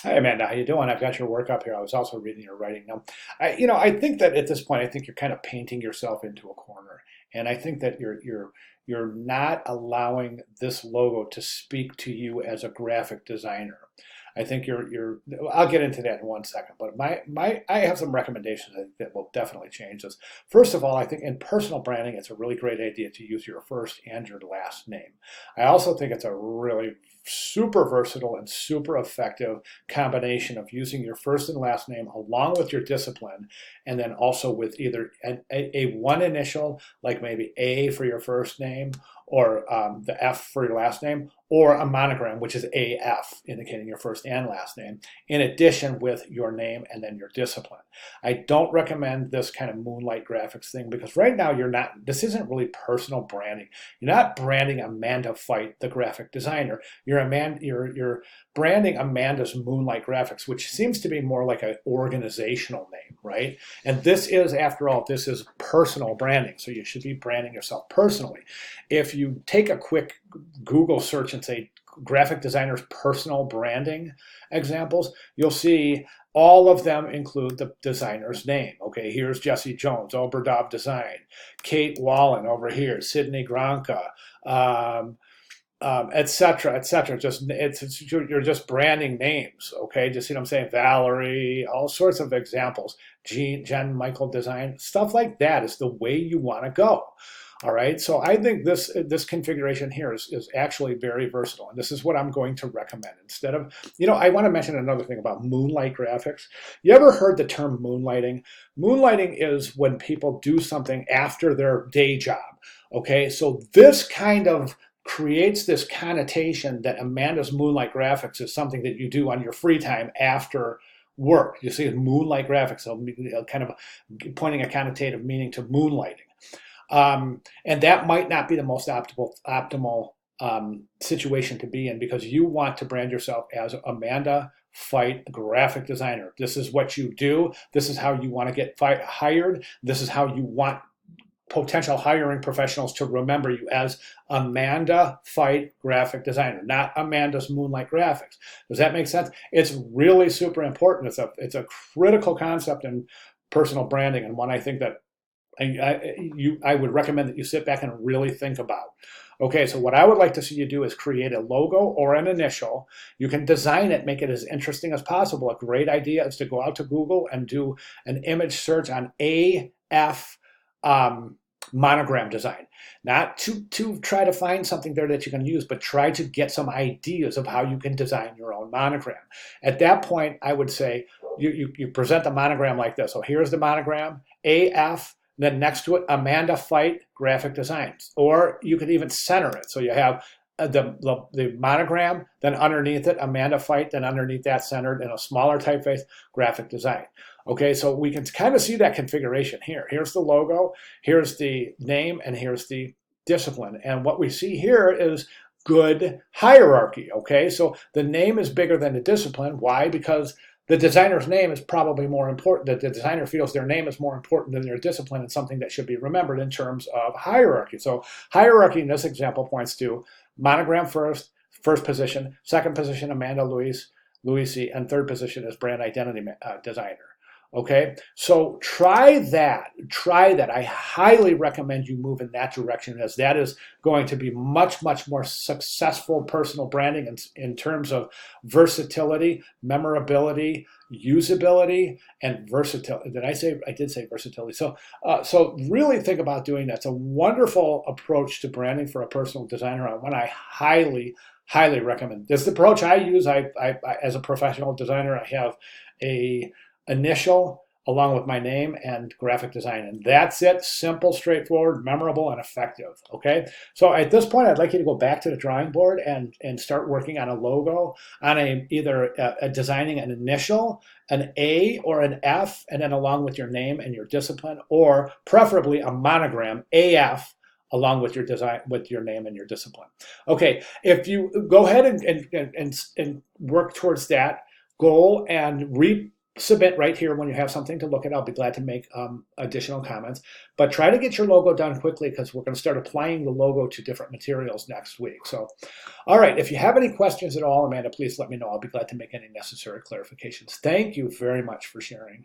Hi Amanda, how you doing? I've got your work up here. I was also reading your writing. Now, I think that at this point, I think you're kind of painting yourself into a corner, and I think that you're not allowing this logo to speak to you as a graphic designer. I think you're. I'll get into that in 1 second, but I have some recommendations that will definitely change this. First of all, I think in personal branding, it's a really great idea to use your first and your last name. I also think it's a really super versatile and super effective combination of using your first and last name along with your discipline, and then also with either a one initial, like maybe A for your first name, or the F for your last name, or a monogram, which is AF, indicating your first and last name, in addition with your name and then your discipline. I don't recommend this kind of moonlight graphics thing because right now this isn't really personal branding. You're not branding Amanda Fight, the graphic designer. You're branding Amanda's Moonlight Graphics, which seems to be more like an organizational name, right? And this is, after all, this is personal branding. So you should be branding yourself personally. If you take a quick Google search and say graphic designers personal branding examples, you'll see all of them include the designer's name. Okay, here's Jesse Jones, Oberdov Design, Kate Wallen over here, Sydney Gronka, et cetera, et cetera. You're just branding names, okay? Just see what I'm saying? Valerie, all sorts of examples. Jen Michael Design, stuff like that is the way you want to go. All right, so I think this configuration here is actually very versatile, and this is what I'm going to recommend. Instead of, I want to mention another thing about moonlight graphics. You ever heard the term moonlighting? Moonlighting is when people do something after their day job, okay? So this kind of creates this connotation that Amanda's Moonlight Graphics is something that you do on your free time after work. You see, Moonlight Graphics, so kind of pointing a connotative meaning to moonlighting. And that might not be the most optimal situation to be in because you want to brand yourself as Amanda Fight graphic designer. This is what you do. This is how you want to get hired. This is how you want potential hiring professionals to remember you as Amanda Fight graphic designer, not Amanda's Moonlight Graphics. Does that make sense? It's really super important. It's a critical concept in personal branding, and one I think that I would recommend that you sit back and really think about. Okay, so what I would like to see you do is create a logo or an initial. You can design it, make it as interesting as possible. A great idea is to go out to Google and do an image search on AF monogram design. Not to try to find something there that you can use, but try to get some ideas of how you can design your own monogram. At that point, I would say you present the monogram like this. So here's the monogram, AF, then next to it, Amanda Fight graphic designs. Or you could even center it. So you have the monogram, then underneath it, Amanda Fight, then underneath that centered in a smaller typeface, graphic design. Okay, so we can kind of see that configuration here. Here's the logo, here's the name, and here's the discipline. And what we see here is good hierarchy, okay? So the name is bigger than the discipline. Why? Because the designer's name is probably more important. That the designer feels their name is more important than their discipline and something that should be remembered in terms of hierarchy. So hierarchy in this example points to monogram first position, second position, Amanda Louisi, and third position is brand identity designer. Okay, so try that. I highly recommend you move in that direction, as that is going to be much, much more successful personal branding in terms of versatility, memorability, usability, and versatility. I did say versatility. So really think about doing that. It's a wonderful approach to branding for a personal designer, and one I highly recommend. This is the approach I use. I as a professional designer, I have a initial along with my name and graphic design, and that's it. Simple, straightforward, memorable, and effective. Okay, so at this point I'd like you to go back to the drawing board and start working on a logo, on either designing an initial, an A or an F, and then along with your name and your discipline, or preferably a monogram, AF, along with your design, with your name and your discipline. Okay, if you go ahead and work towards that goal and submit right here when you have something to look at. I'll be glad to make additional comments. But try to get your logo done quickly because we're going to start applying the logo to different materials next week. So, all right, if you have any questions at all, Amanda, please let me know. I'll be glad to make any necessary clarifications. Thank you very much for sharing.